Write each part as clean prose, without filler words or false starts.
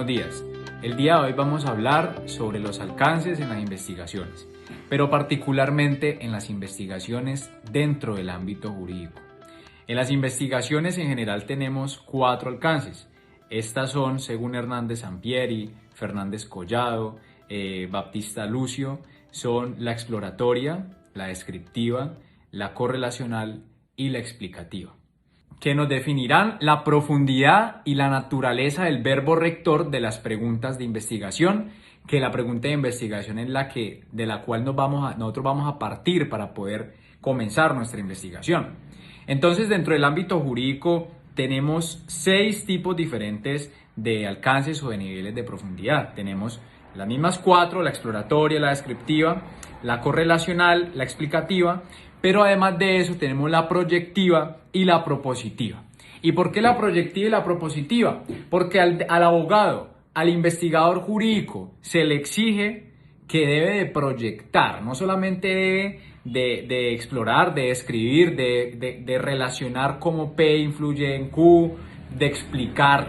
días. El día de hoy vamos a hablar sobre los alcances en las investigaciones, pero particularmente en las investigaciones dentro del ámbito jurídico. En las investigaciones en general tenemos 4 alcances. Estas son, según Hernández Sampieri, Fernández Collado, Baptista Lucio, son la exploratoria, la descriptiva, la correlacional y la explicativa, que nos definirán la profundidad y la naturaleza del verbo rector de las preguntas de investigación, que la pregunta de investigación es de la cual nosotros vamos a partir para poder comenzar nuestra investigación. Entonces, dentro del ámbito jurídico tenemos 6 tipos diferentes de alcances o de niveles de profundidad. Tenemos las mismas 4, la exploratoria, la descriptiva, la correlacional, la explicativa, pero además de eso tenemos la proyectiva y la propositiva. ¿Y por qué la proyectiva y la propositiva? Porque al abogado, al investigador jurídico, se le exige que debe de proyectar, no solamente de explorar, de escribir, de relacionar cómo P influye en Q, de explicar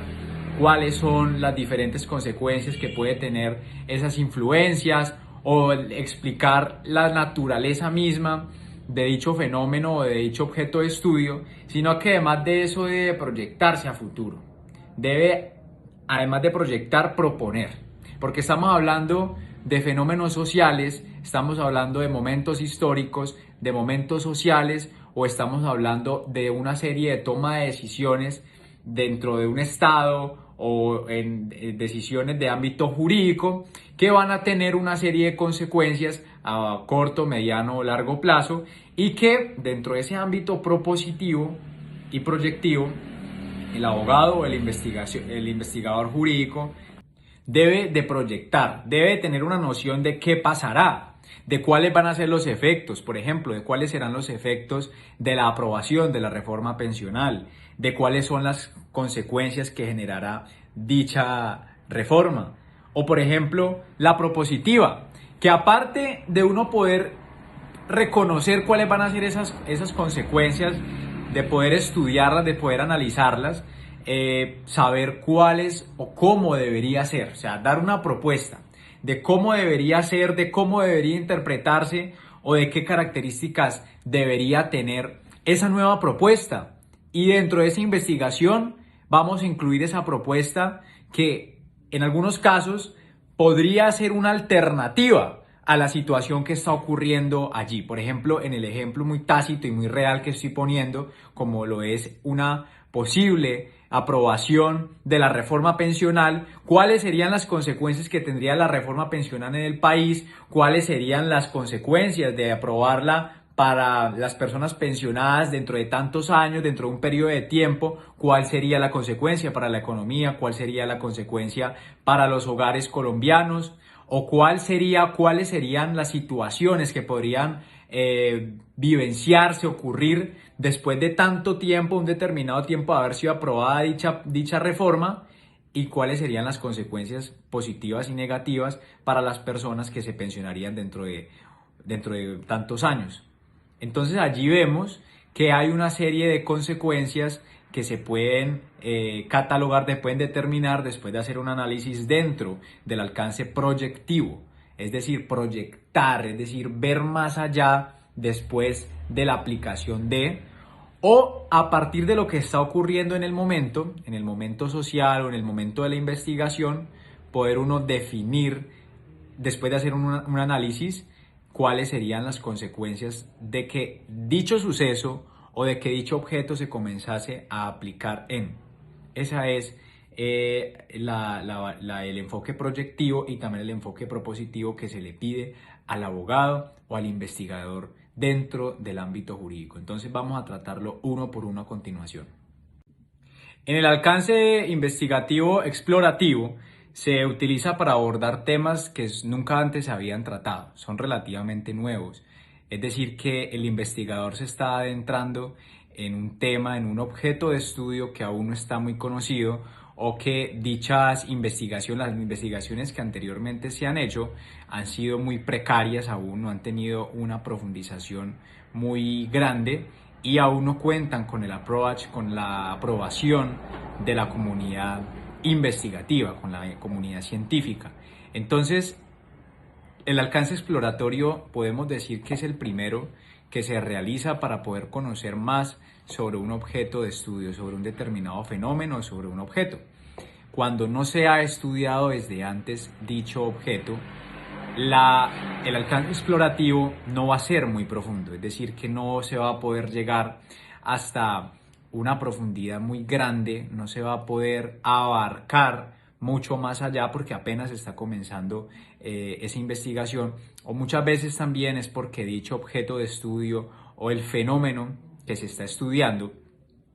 cuáles son las diferentes consecuencias que puede tener esas influencias o explicar la naturaleza misma de dicho fenómeno o de dicho objeto de estudio, sino que además de eso debe proyectarse a futuro. Debe, además de proyectar, proponer, porque estamos hablando de fenómenos sociales, estamos hablando de momentos históricos, de momentos sociales, o estamos hablando de una serie de toma de decisiones dentro de un estado o en decisiones de ámbito jurídico que van a tener una serie de consecuencias a corto, mediano o largo plazo, y que dentro de ese ámbito propositivo y proyectivo el abogado o el investigador jurídico debe de proyectar, debe de tener una noción de qué pasará, de cuáles van a ser los efectos, por ejemplo, de cuáles serán los efectos de la aprobación de la reforma pensional, de cuáles son las consecuencias que generará dicha reforma. O por ejemplo, la propositiva, que aparte de uno poder reconocer cuáles van a ser esas consecuencias, de poder estudiarlas, de poder analizarlas, saber cuáles o cómo debería ser, o sea, dar una propuesta de cómo debería ser, de cómo debería interpretarse o de qué características debería tener esa nueva propuesta. Y dentro de esa investigación vamos a incluir esa propuesta que en algunos casos podría ser una alternativa a la situación que está ocurriendo allí. Por ejemplo, en el ejemplo muy tácito y muy real que estoy poniendo, como lo es una posible aprobación de la reforma pensional, cuáles serían las consecuencias que tendría la reforma pensional en el país, cuáles serían las consecuencias de aprobarla para las personas pensionadas dentro de tantos años, dentro de un periodo de tiempo, cuál sería la consecuencia para la economía, cuál sería la consecuencia para los hogares colombianos, o cuáles serían las situaciones que podrían vivenciarse, ocurrir después de tanto tiempo, un determinado tiempo de haber sido aprobada dicha reforma, y cuáles serían las consecuencias positivas y negativas para las personas que se pensionarían dentro de tantos años. Entonces allí vemos que hay una serie de consecuencias que se pueden catalogar, pueden determinar después de hacer un análisis dentro del alcance proyectivo, es decir, proyectar, es decir, ver más allá después de la aplicación o a partir de lo que está ocurriendo en el momento social o en el momento de la investigación, poder uno definir, después de hacer un análisis, cuáles serían las consecuencias de que dicho suceso o de que dicho objeto se comenzase a aplicar en. Esa es el enfoque proyectivo y también el enfoque propositivo que se le pide al abogado o al investigador dentro del ámbito jurídico. Entonces vamos a tratarlo uno por uno a continuación. En el alcance investigativo explorativo se utiliza para abordar temas que nunca antes se habían tratado, son relativamente nuevos. Es decir, que el investigador se está adentrando en un tema, en un objeto de estudio que aún no está muy conocido, o que las investigaciones que anteriormente se han hecho han sido muy precarias, aún no han tenido una profundización muy grande y aún no cuentan con la aprobación de la comunidad investigativa, con la comunidad científica. Entonces, el alcance exploratorio podemos decir que es el primero que se realiza para poder conocer más sobre un objeto de estudio, sobre un determinado fenómeno, sobre un objeto. Cuando no se ha estudiado desde antes dicho objeto, el alcance explorativo no va a ser muy profundo, es decir, que no se va a poder llegar hasta una profundidad muy grande, no se va a poder abarcar mucho más allá porque apenas está comenzando esa investigación, o muchas veces también es porque dicho objeto de estudio o el fenómeno que se está estudiando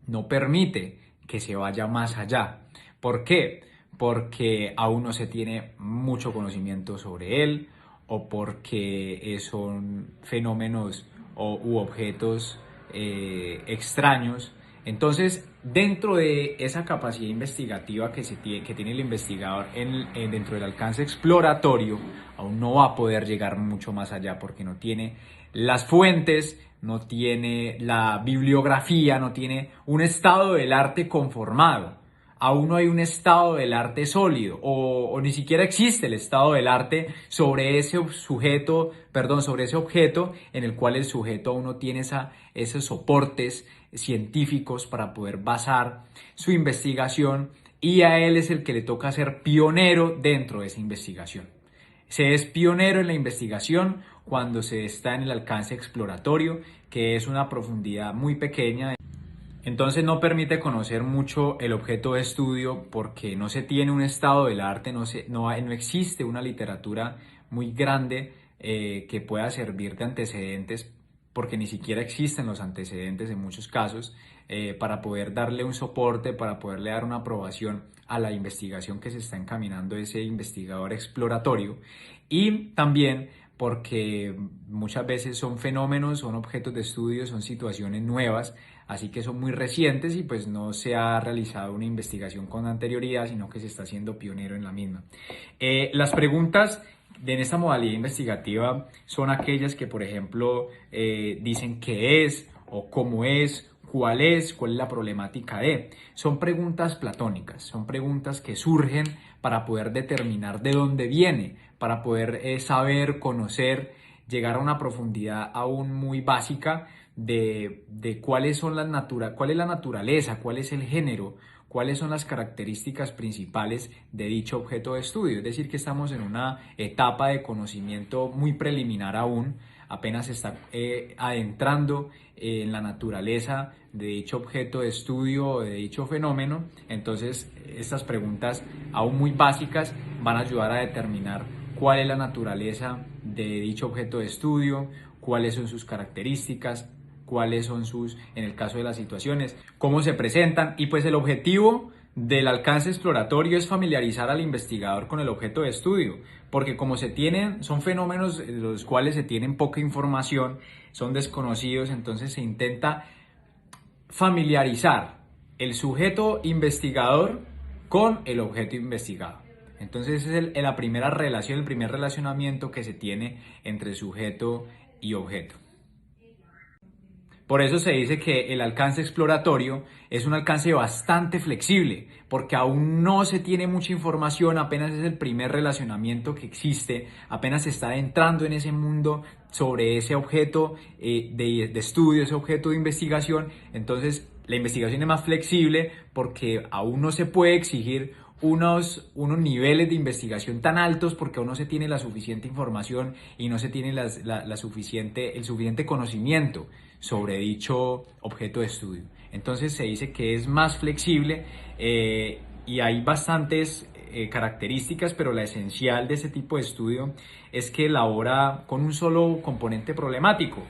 no permite que se vaya más allá. ¿Por qué? Porque aún no se tiene mucho conocimiento sobre él o porque son fenómenos u objetos extraños. Entonces, dentro de esa capacidad investigativa que tiene el investigador dentro del alcance exploratorio, aún no va a poder llegar mucho más allá porque no tiene las fuentes, no tiene la bibliografía, no tiene un estado del arte conformado. Aún no hay un estado del arte sólido o ni siquiera existe el estado del arte sobre ese sujeto, perdón, sobre ese objeto en el cual el sujeto aún no tiene esos soportes científicos para poder basar su investigación, y a él es el que le toca ser pionero dentro de esa investigación. Se es pionero en la investigación cuando se está en el alcance exploratorio, que es una profundidad muy pequeña. Entonces no permite conocer mucho el objeto de estudio porque no se tiene un estado del arte, no existe una literatura muy grande que pueda servir de antecedentes, porque ni siquiera existen los antecedentes en muchos casos, para poder darle un soporte, para poderle dar una aprobación a la investigación que se está encaminando ese investigador exploratorio. Y también porque muchas veces son fenómenos, son objetos de estudio, son situaciones nuevas, así que son muy recientes y pues no se ha realizado una investigación con anterioridad, sino que se está siendo pionero en la misma. Las preguntas en esta modalidad investigativa son aquellas que, por ejemplo, dicen qué es o cómo es, cuál es la problemática de. Son preguntas platónicas, son preguntas que surgen para poder determinar de dónde viene, para poder saber, conocer, llegar a una profundidad aún muy básica de cuál es la naturaleza, cuál es el género, cuáles son las características principales de dicho objeto de estudio. Es decir, que estamos en una etapa de conocimiento muy preliminar aún, apenas se está adentrando en la naturaleza de dicho objeto de estudio o de dicho fenómeno. Entonces, estas preguntas aún muy básicas van a ayudar a determinar cuál es la naturaleza de dicho objeto de estudio, cuáles son sus características, cuáles son en el caso de las situaciones, cómo se presentan. Y pues el objetivo del alcance exploratorio es familiarizar al investigador con el objeto de estudio, porque como son fenómenos de los cuales se tienen poca información, son desconocidos, entonces se intenta familiarizar el sujeto investigador con el objeto investigado. Entonces es la primera relación, el primer relacionamiento que se tiene entre sujeto y objeto. Por eso se dice que el alcance exploratorio es un alcance bastante flexible, porque aún no se tiene mucha información, apenas es el primer relacionamiento que existe, apenas se está entrando en ese mundo sobre ese objeto de estudio, ese objeto de investigación. Entonces la investigación es más flexible porque aún no se puede exigir unos niveles de investigación tan altos porque aún no se tiene la suficiente información y no se tiene el suficiente conocimiento sobre dicho objeto de estudio. Entonces se dice que es más flexible y hay bastantes características, pero la esencial de ese tipo de estudio es que elabora con un solo componente problemático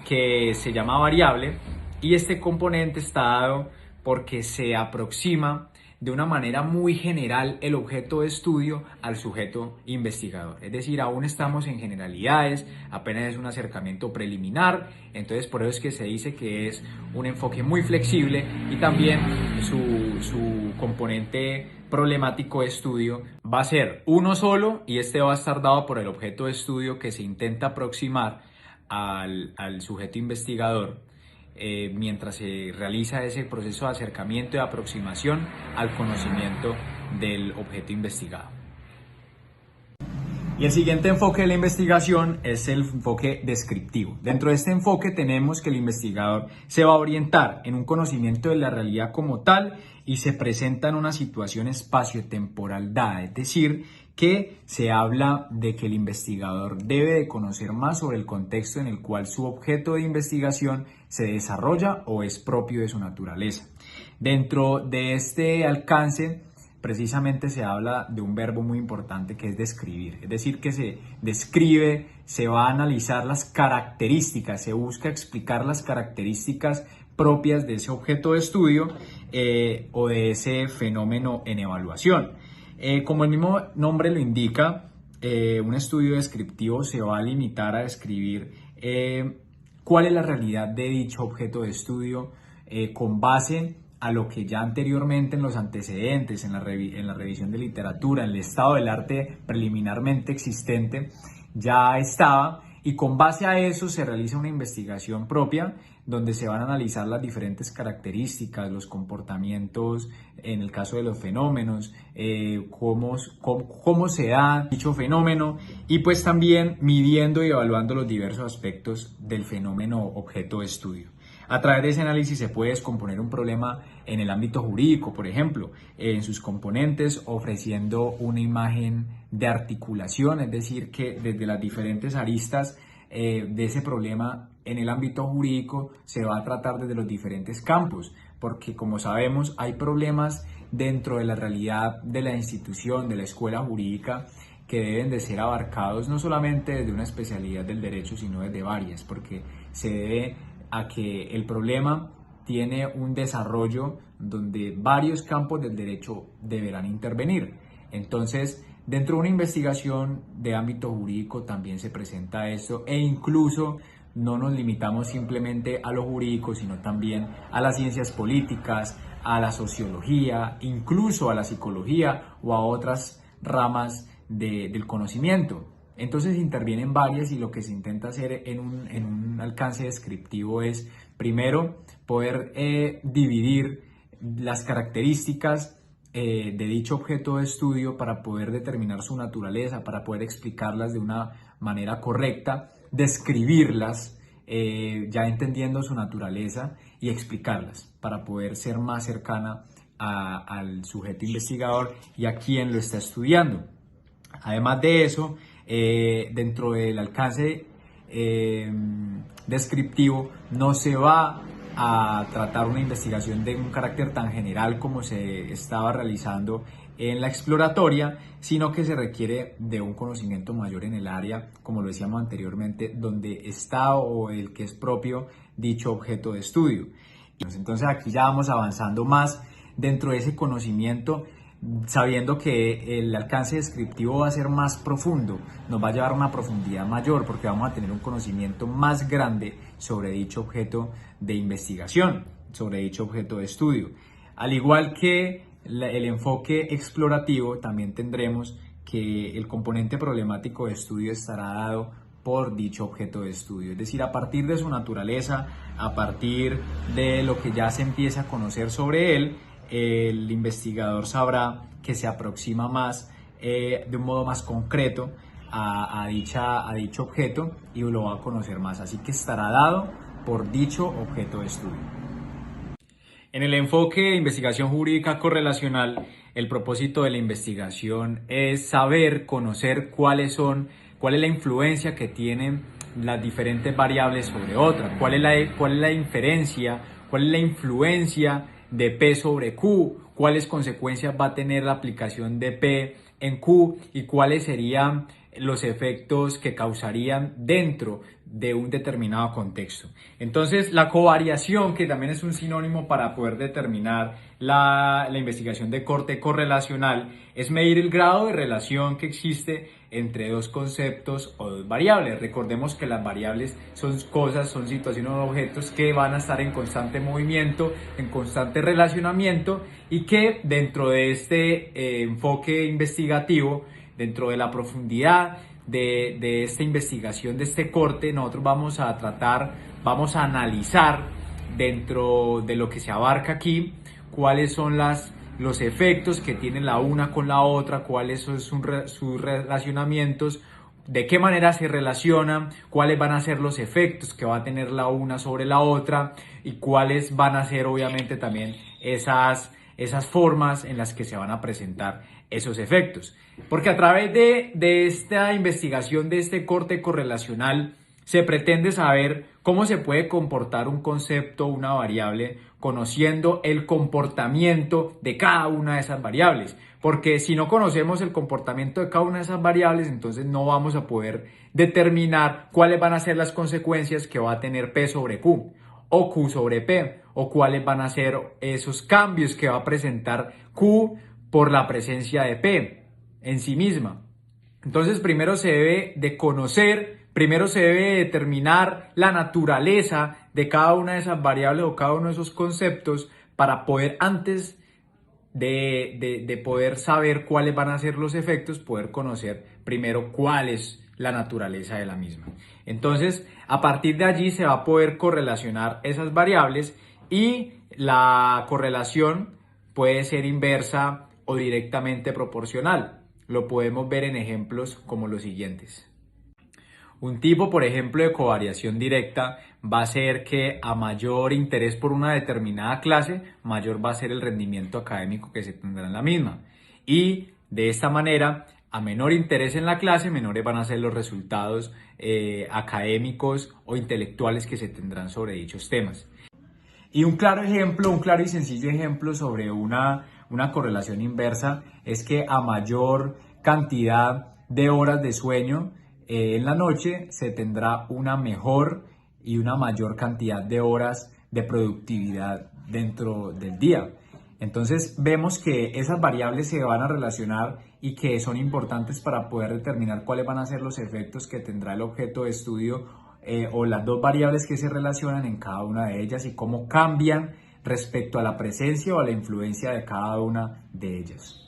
que se llama variable, y este componente está dado porque se aproxima de una manera muy general el objeto de estudio al sujeto investigador. Es decir, aún estamos en generalidades, apenas es un acercamiento preliminar, entonces por eso es que se dice que es un enfoque muy flexible, y también su componente problemático de estudio va a ser uno solo, y este va a estar dado por el objeto de estudio que se intenta aproximar al sujeto investigador, mientras se realiza ese proceso de acercamiento y aproximación al conocimiento del objeto investigado. Y el siguiente enfoque de la investigación es el enfoque descriptivo. Dentro de este enfoque tenemos que el investigador se va a orientar en un conocimiento de la realidad como tal y se presenta en una situación espaciotemporal dada, es decir, que se habla de que el investigador debe de conocer más sobre el contexto en el cual su objeto de investigación se desarrolla o es propio de su naturaleza. Dentro de este alcance, precisamente se habla de un verbo muy importante que es describir, es decir, que se describe, se va a analizar las características, se busca explicar las características propias de ese objeto de estudio o de ese fenómeno en evaluación. Como el mismo nombre lo indica, un estudio descriptivo se va a limitar a describir cuál es la realidad de dicho objeto de estudio con base a lo que ya anteriormente en los antecedentes, en la revisión de literatura, en el estado del arte preliminarmente existente, ya estaba, y con base a eso se realiza una investigación propia donde se van a analizar las diferentes características, los comportamientos, en el caso de los fenómenos, cómo se da dicho fenómeno, y pues también midiendo y evaluando los diversos aspectos del fenómeno objeto de estudio. A través de ese análisis se puede descomponer un problema en el ámbito jurídico, por ejemplo, en sus componentes, ofreciendo una imagen de articulación, es decir, que desde las diferentes aristas de ese problema en el ámbito jurídico se va a tratar desde los diferentes campos, porque como sabemos hay problemas dentro de la realidad de la institución, de la escuela jurídica, que deben de ser abarcados no solamente desde una especialidad del derecho, sino desde varias, porque se debe a que el problema tiene un desarrollo donde varios campos del derecho deberán intervenir. Entonces, dentro de una investigación de ámbito jurídico también se presenta esto, e incluso no nos limitamos simplemente a lo jurídico, sino también a las ciencias políticas, a la sociología, incluso a la psicología o a otras ramas del conocimiento. Entonces intervienen varias, y lo que se intenta hacer en un alcance descriptivo es, primero, poder dividir las características de dicho objeto de estudio para poder determinar su naturaleza, para poder explicarlas de una manera correcta, describirlas ya entendiendo su naturaleza, y explicarlas para poder ser más cercana al sujeto investigador y a quien lo está estudiando. Además de eso, dentro del alcance descriptivo no se va a tratar una investigación de un carácter tan general como se estaba realizando en la exploratoria, sino que se requiere de un conocimiento mayor en el área, como lo decíamos anteriormente, donde está o el que es propio dicho objeto de estudio. Entonces aquí ya vamos avanzando más dentro de ese conocimiento, sabiendo que el alcance descriptivo va a ser más profundo, nos va a llevar a una profundidad mayor, porque vamos a tener un conocimiento más grande sobre dicho objeto de investigación, sobre dicho objeto de estudio. Al igual que el enfoque explorativo, también tendremos que el componente problemático de estudio estará dado por dicho objeto de estudio, es decir, a partir de su naturaleza, a partir de lo que ya se empieza a conocer sobre él, el investigador sabrá que se aproxima más de un modo más concreto a dicho objeto, y lo va a conocer más, así que estará dado por dicho objeto de estudio. En el enfoque de investigación jurídica correlacional, el propósito de la investigación es saber, conocer cuál es la influencia que tienen las diferentes variables sobre otras, cuál es la inferencia, cuál es la influencia de P sobre Q, cuáles consecuencias va a tener la aplicación de P en Q y cuáles serían los efectos que causarían dentro de un determinado contexto. Entonces, la covariación, que también es un sinónimo para poder determinar la investigación de corte correlacional, es medir el grado de relación que existe entre dos conceptos o dos variables. Recordemos que las variables son cosas, son situaciones o objetos que van a estar en constante movimiento, en constante relacionamiento, y que dentro de este enfoque investigativo, dentro de la profundidad de esta investigación, de este corte, nosotros vamos a analizar dentro de lo que se abarca aquí cuáles son las los efectos que tiene la una con la otra, cuáles son sus relacionamientos, de qué manera se relacionan, cuáles van a ser los efectos que va a tener la una sobre la otra y cuáles van a ser obviamente también esas formas en las que se van a presentar esos efectos. Porque a través de esta investigación, de este corte correlacional, se pretende saber cómo se puede comportar un concepto, una variable, conociendo el comportamiento de cada una de esas variables. Porque si no conocemos el comportamiento de cada una de esas variables, entonces no vamos a poder determinar cuáles van a ser las consecuencias que va a tener P sobre Q o Q sobre P, o cuáles van a ser esos cambios que va a presentar Q por la presencia de P en sí misma. Entonces primero se debe de conocer, primero se debe determinar la naturaleza de cada una de esas variables o cada uno de esos conceptos para poder antes de poder saber cuáles van a ser los efectos, poder conocer primero cuál es la naturaleza de la misma. Entonces, a partir de allí se va a poder correlacionar esas variables y la correlación puede ser inversa o directamente proporcional. Lo podemos ver en ejemplos como los siguientes. Un tipo, por ejemplo, de covariación directa va a ser que a mayor interés por una determinada clase, mayor va a ser el rendimiento académico que se tendrá en la misma. Y de esta manera, a menor interés en la clase, menores van a ser los resultados académicos o intelectuales que se tendrán sobre dichos temas. Y un claro ejemplo, un claro y sencillo ejemplo sobre una correlación inversa es que a mayor cantidad de horas de sueño en la noche se tendrá una mejor y una mayor cantidad de horas de productividad dentro del día. Entonces vemos que esas variables se van a relacionar y que son importantes para poder determinar cuáles van a ser los efectos que tendrá el objeto de estudio o las dos variables que se relacionan en cada una de ellas y cómo cambian respecto a la presencia o a la influencia de cada una de ellas.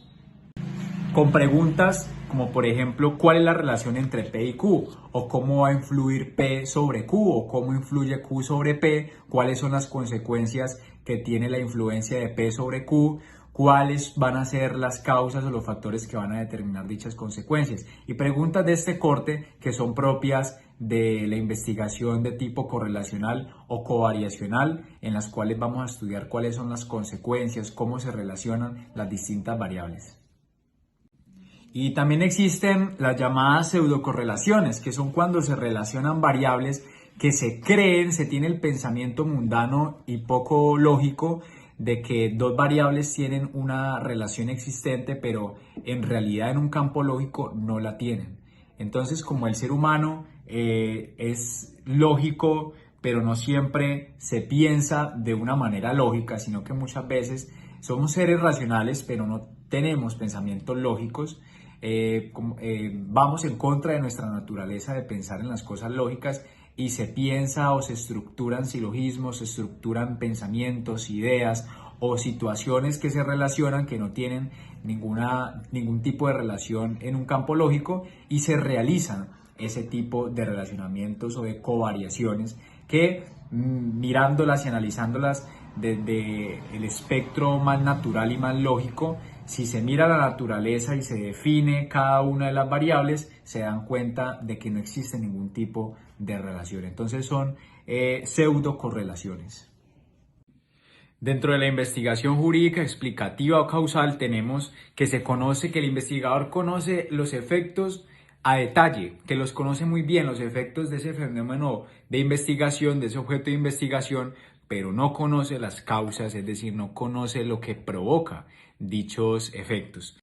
Con preguntas como por ejemplo, ¿cuál es la relación entre P y Q? O cómo va a influir P sobre Q, o cómo influye Q sobre P, cuáles son las consecuencias que tiene la influencia de P sobre Q, cuáles van a ser las causas o los factores que van a determinar dichas consecuencias. Y preguntas de este corte que son propias de la investigación de tipo correlacional o covariacional, en las cuales vamos a estudiar cuáles son las consecuencias, cómo se relacionan las distintas variables. Y también existen las llamadas pseudocorrelaciones, que son cuando se relacionan variables que se creen, se tiene el pensamiento mundano y poco lógico de que dos variables tienen una relación existente, pero en realidad en un campo lógico no la tienen. Entonces, como el ser humano es lógico, pero no siempre se piensa de una manera lógica, sino que muchas veces somos seres racionales, pero no tenemos pensamientos lógicos. Vamos en contra de nuestra naturaleza de pensar en las cosas lógicas y se piensa o se estructuran silogismos, se estructuran pensamientos, ideas o situaciones que se relacionan que no tienen ningún tipo de relación en un campo lógico y se realizan ese tipo de relacionamientos o de covariaciones que mirándolas y analizándolas desde el espectro más natural y más lógico, si se mira la naturaleza y se define cada una de las variables, se dan cuenta de que no existe ningún tipo de relación. Entonces son pseudo correlaciones. Dentro de la investigación jurídica explicativa o causal tenemos que se conoce que el investigador conoce los efectos a detalle, que los conoce muy bien, los efectos de ese fenómeno de investigación, de ese objeto de investigación, pero no conoce las causas, es decir, no conoce lo que provoca dichos efectos.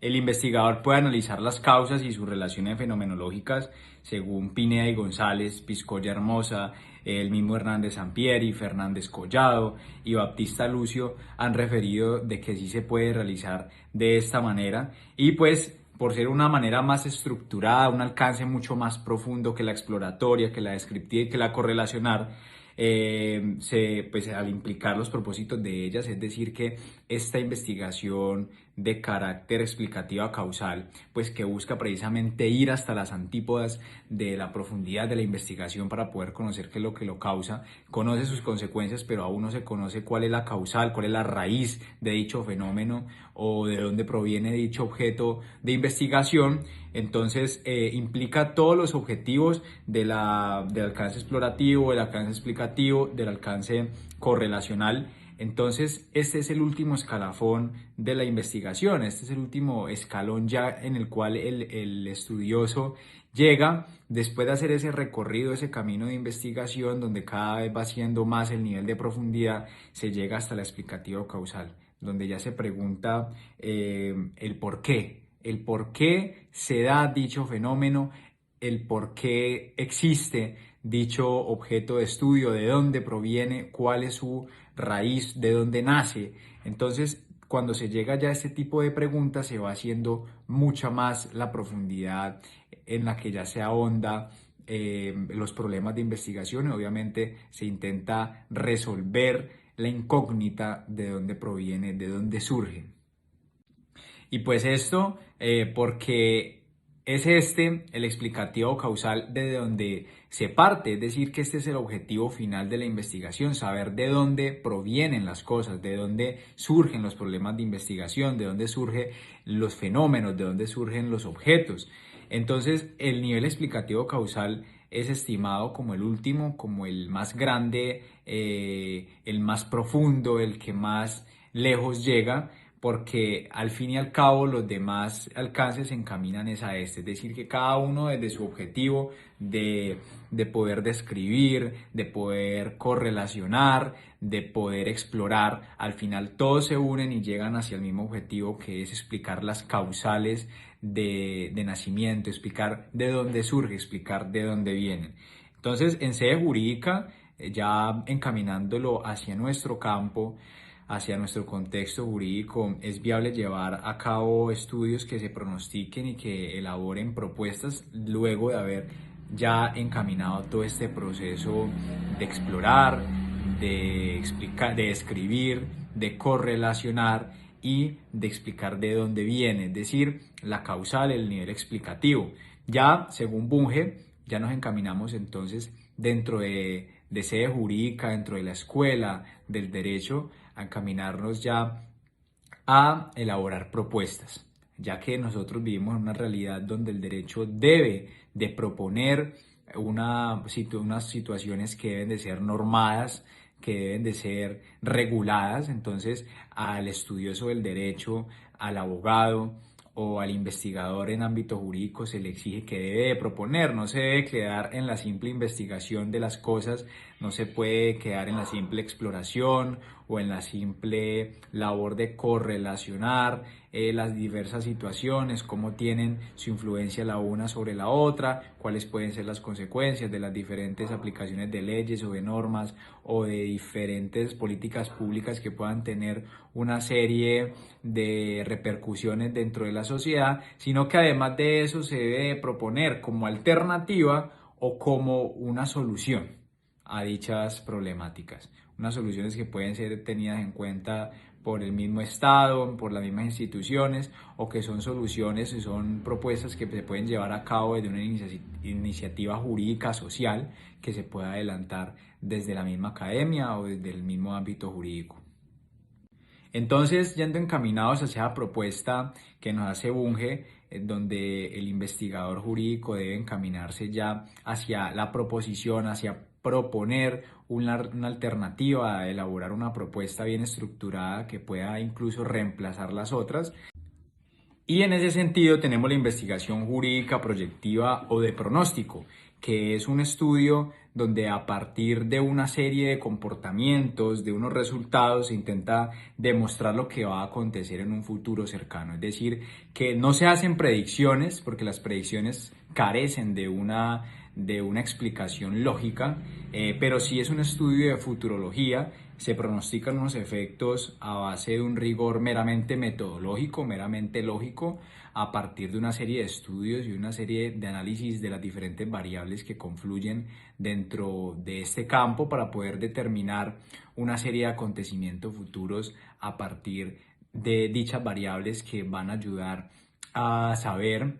El investigador puede analizar las causas y sus relaciones fenomenológicas según Pineda y González, Piscoya Hermosa, el mismo Hernández Sampieri, Fernández Collado y Baptista Lucio han referido de que sí se puede realizar de esta manera y pues por ser una manera más estructurada, un alcance mucho más profundo que la exploratoria, que la descriptiva y que la correlacionar, pues al implicar los propósitos de ellas, es decir, que esta investigación de carácter explicativa causal, pues que busca precisamente ir hasta las antípodas de la profundidad de la investigación para poder conocer qué es lo que lo causa, conoce sus consecuencias, pero aún no se conoce cuál es la causal, cuál es la raíz de dicho fenómeno o de dónde proviene dicho objeto de investigación. Entonces implica todos los objetivos del alcance explorativo, del alcance explicativo, del alcance correlacional. Entonces, este es el último escalafón de la investigación, este es el último escalón ya en el cual el estudioso llega después de hacer ese recorrido, ese camino de investigación donde cada vez va siendo más el nivel de profundidad, se llega hasta la explicativa causal, donde ya se pregunta el por qué se da dicho fenómeno, el por qué existe dicho objeto de estudio, de dónde proviene, cuál es su raíz, de dónde nace. Entonces, cuando se llega ya a este tipo de preguntas, se va haciendo mucha más la profundidad en la que ya se ahonda los problemas de investigación y obviamente se intenta resolver la incógnita de dónde proviene, de dónde surge. Y pues esto porque es este el explicativo causal de donde se parte, es decir, que este es el objetivo final de la investigación, saber de dónde provienen las cosas, de dónde surgen los problemas de investigación, de dónde surgen los fenómenos, de dónde surgen los objetos. Entonces, el nivel explicativo causal es estimado como el último, como el más grande, el más profundo, el que más lejos llega, porque al fin y al cabo los demás alcances se encaminan a este, es decir, que cada uno desde su objetivo de poder describir, de poder correlacionar, de poder explorar, al final todos se unen y llegan hacia el mismo objetivo, que es explicar las causales de nacimiento, explicar de dónde surge, explicar de dónde vienen. Entonces, en sede jurídica, ya encaminándolo hacia nuestro campo, hacia nuestro contexto jurídico, es viable llevar a cabo estudios que se pronostiquen y que elaboren propuestas luego de haber ya encaminado todo este proceso de explorar, de explicar, de escribir, de correlacionar y de explicar de dónde viene, es decir, la causal, el nivel explicativo. Ya, según Bunge, ya nos encaminamos entonces dentro de sede jurídica, dentro de la escuela del derecho, a encaminarnos ya a elaborar propuestas, ya que nosotros vivimos en una realidad donde el derecho debe de proponer unas situaciones que deben de ser normadas, que deben de ser reguladas. Entonces, al estudioso del derecho, al abogado o al investigador en ámbito jurídico se le exige que debe de proponer, no se debe quedar en la simple investigación de las cosas, no se puede quedar en la simple exploración o en la simple labor de correlacionar las diversas situaciones, cómo tienen su influencia la una sobre la otra, cuáles pueden ser las consecuencias de las diferentes aplicaciones de leyes o de normas o de diferentes políticas públicas que puedan tener una serie de repercusiones dentro de la sociedad, sino que además de eso se debe proponer como alternativa o como una solución a dichas problemáticas. Unas soluciones que pueden ser tenidas en cuenta por el mismo Estado, por las mismas instituciones, o que son soluciones y son propuestas que se pueden llevar a cabo desde una iniciativa jurídica social que se pueda adelantar desde la misma academia o desde el mismo ámbito jurídico. Entonces, yendo encaminados hacia la propuesta que nos hace Bunge, donde el investigador jurídico debe encaminarse ya hacia la proposición, hacia proponer una alternativa, a elaborar una propuesta bien estructurada que pueda incluso reemplazar las otras. Y en ese sentido tenemos la investigación jurídica proyectiva o de pronóstico, que es un estudio donde a partir de una serie de comportamientos, de unos resultados, se intenta demostrar lo que va a acontecer en un futuro cercano. Es decir, que no se hacen predicciones, porque las predicciones carecen de una explicación lógica, pero sí es un estudio de futurología. Se pronostican unos efectos a base de un rigor meramente metodológico, meramente lógico, a partir de una serie de estudios y una serie de análisis de las diferentes variables que confluyen dentro de este campo para poder determinar una serie de acontecimientos futuros a partir de dichas variables que van a ayudar a saber,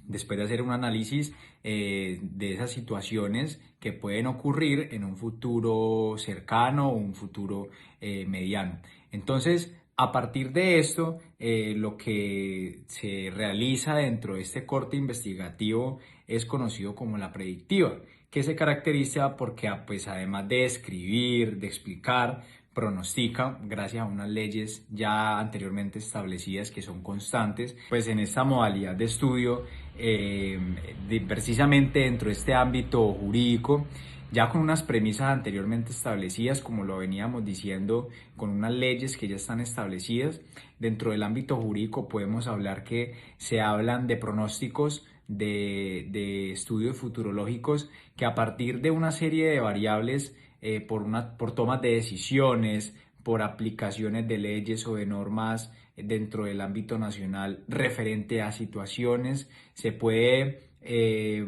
después de hacer un análisis de esas situaciones que pueden ocurrir en un futuro cercano o un futuro mediano. Entonces, a partir de esto, lo que se realiza dentro de este corte investigativo es conocido como la predictiva, que se caracteriza porque, pues, además de escribir, de explicar, pronostica gracias a unas leyes ya anteriormente establecidas que son constantes. Pues en esta modalidad de estudio, precisamente dentro de este ámbito jurídico, ya con unas premisas anteriormente establecidas, como lo veníamos diciendo, con unas leyes que ya están establecidas, dentro del ámbito jurídico podemos hablar que se hablan de pronósticos, de estudios futurológicos, que a partir de una serie de variables, por tomas de decisiones, por aplicaciones de leyes o de normas dentro del ámbito nacional referente a situaciones, se puede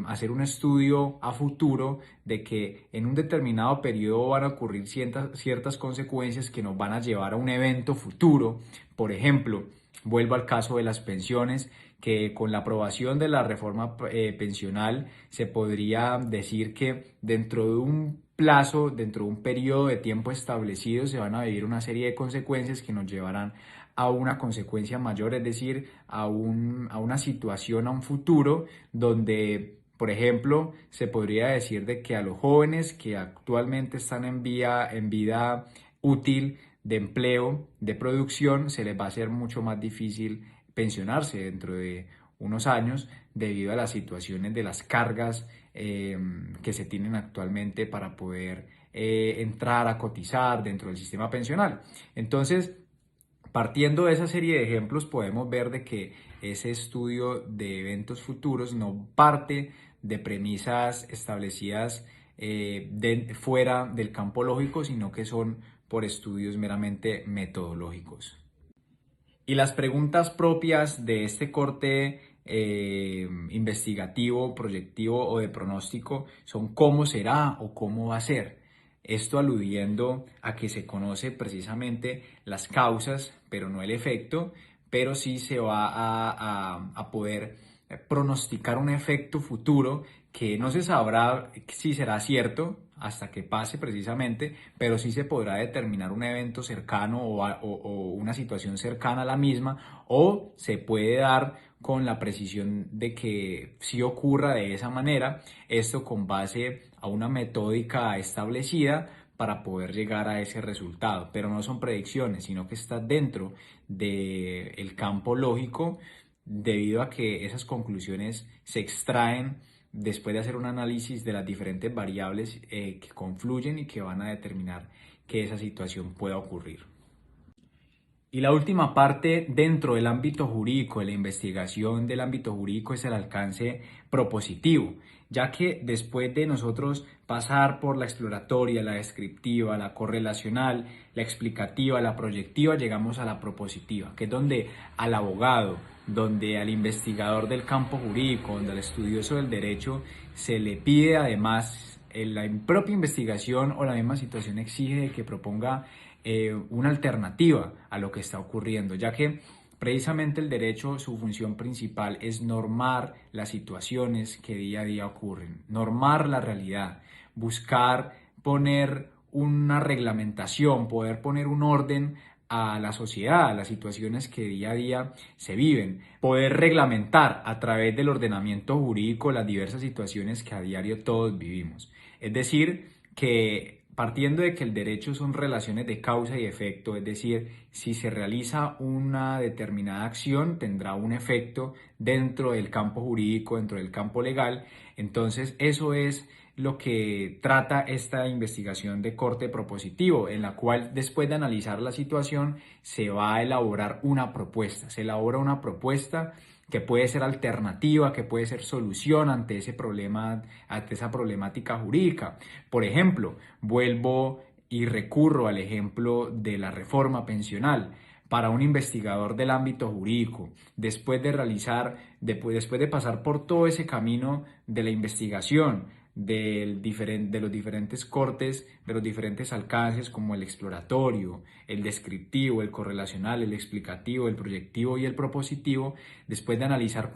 hacer un estudio a futuro de que en un determinado periodo van a ocurrir ciertas consecuencias que nos van a llevar a un evento futuro. Por ejemplo, vuelvo al caso de las pensiones, que con la aprobación de la reforma pensional se podría decir que dentro de un plazo, dentro de un periodo de tiempo establecido, se van a vivir una serie de consecuencias que nos llevarán a una consecuencia mayor, es decir, a una situación, a un futuro donde, por ejemplo, se podría decir de que a los jóvenes que actualmente están en vida útil de empleo, de producción, se les va a hacer mucho más difícil pensionarse dentro de unos años debido a las situaciones de las cargas que se tienen actualmente para poder entrar a cotizar dentro del sistema pensional. Entonces, partiendo de esa serie de ejemplos, podemos ver de que ese estudio de eventos futuros no parte de premisas establecidas fuera del campo lógico, sino que son por estudios meramente metodológicos. Y las preguntas propias de este corte investigativo, proyectivo o de pronóstico son ¿cómo será o cómo va a ser? Esto aludiendo a que se conoce precisamente las causas, pero no el efecto, pero sí se va a poder pronosticar un efecto futuro que no se sabrá si será cierto hasta que pase precisamente, pero sí se podrá determinar un evento cercano o una situación cercana a la misma, o se puede dar con la precisión de que sí ocurra de esa manera, esto con base a una metódica establecida para poder llegar a ese resultado, pero no son predicciones, sino que está dentro del campo lógico debido a que esas conclusiones se extraen después de hacer un análisis de las diferentes variables que confluyen y que van a determinar que esa situación pueda ocurrir. Y la última parte dentro del ámbito jurídico, de la investigación del ámbito jurídico, es el alcance propositivo, ya que después de nosotros pasar por la exploratoria, la descriptiva, la correlacional, la explicativa, la proyectiva, llegamos a la propositiva, que es donde al abogado, donde al investigador del campo jurídico, donde al estudioso del derecho se le pide además la propia investigación o la misma situación exige que proponga una alternativa a lo que está ocurriendo, ya que precisamente el derecho, su función principal es normar las situaciones que día a día ocurren, normar la realidad, buscar poner una reglamentación, poder poner un orden a la sociedad, a las situaciones que día a día se viven, poder reglamentar a través del ordenamiento jurídico las diversas situaciones que a diario todos vivimos. Es decir, que partiendo de que el derecho son relaciones de causa y efecto, es decir, si se realiza una determinada acción, tendrá un efecto dentro del campo jurídico, dentro del campo legal. Entonces, eso es lo que trata esta investigación de corte propositivo, en la cual después de analizar la situación se va a elaborar una propuesta. Se elabora una propuesta que puede ser alternativa, que puede ser solución ante ese problema, ante esa problemática jurídica. Por ejemplo, vuelvo y recurro al ejemplo de la reforma pensional. Para un investigador del ámbito jurídico, después de pasar por todo ese camino de la investigación, de los diferentes cortes, de los diferentes alcances como el exploratorio, el descriptivo, el correlacional, el explicativo, el proyectivo y el propositivo, después de analizar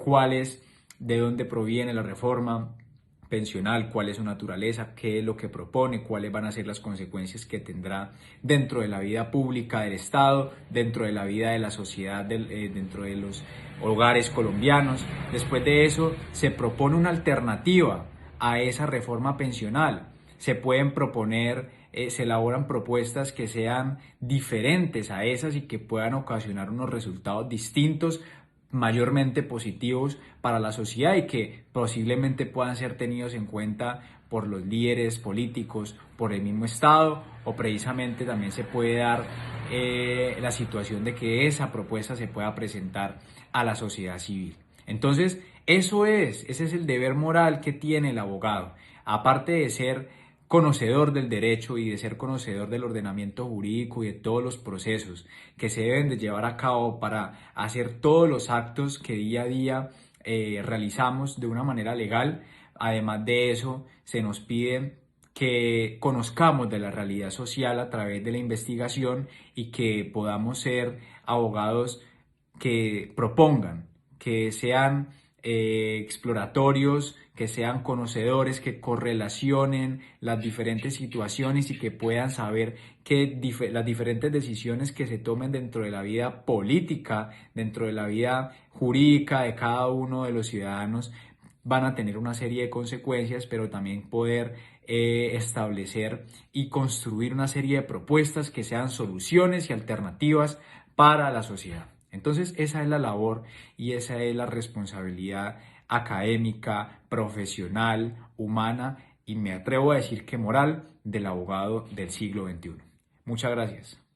de dónde proviene la reforma pensional, cuál es su naturaleza, qué es lo que propone, cuáles van a ser las consecuencias que tendrá dentro de la vida pública del Estado, dentro de la vida de la sociedad, dentro de los hogares colombianos. Después de eso, se propone una alternativa a esa reforma pensional. Se pueden proponer, se elaboran propuestas que sean diferentes a esas y que puedan ocasionar unos resultados distintos, mayormente positivos para la sociedad y que posiblemente puedan ser tenidos en cuenta por los líderes políticos, por el mismo Estado, o precisamente también se puede dar la situación de que esa propuesta se pueda presentar a la sociedad civil. Entonces, ese es el deber moral que tiene el abogado. Aparte de ser conocedor del derecho y de ser conocedor del ordenamiento jurídico y de todos los procesos que se deben de llevar a cabo para hacer todos los actos que día a día realizamos de una manera legal. Además de eso, se nos pide que conozcamos de la realidad social a través de la investigación y que podamos ser abogados que propongan, que sean exploratorios, que sean conocedores, que correlacionen las diferentes situaciones y que puedan saber que las diferentes decisiones que se tomen dentro de la vida política, dentro de la vida jurídica de cada uno de los ciudadanos, van a tener una serie de consecuencias, pero también poder establecer y construir una serie de propuestas que sean soluciones y alternativas para la sociedad. Entonces, esa es la labor y esa es la responsabilidad académica, profesional, humana y me atrevo a decir que moral del abogado del siglo XXI. Muchas gracias.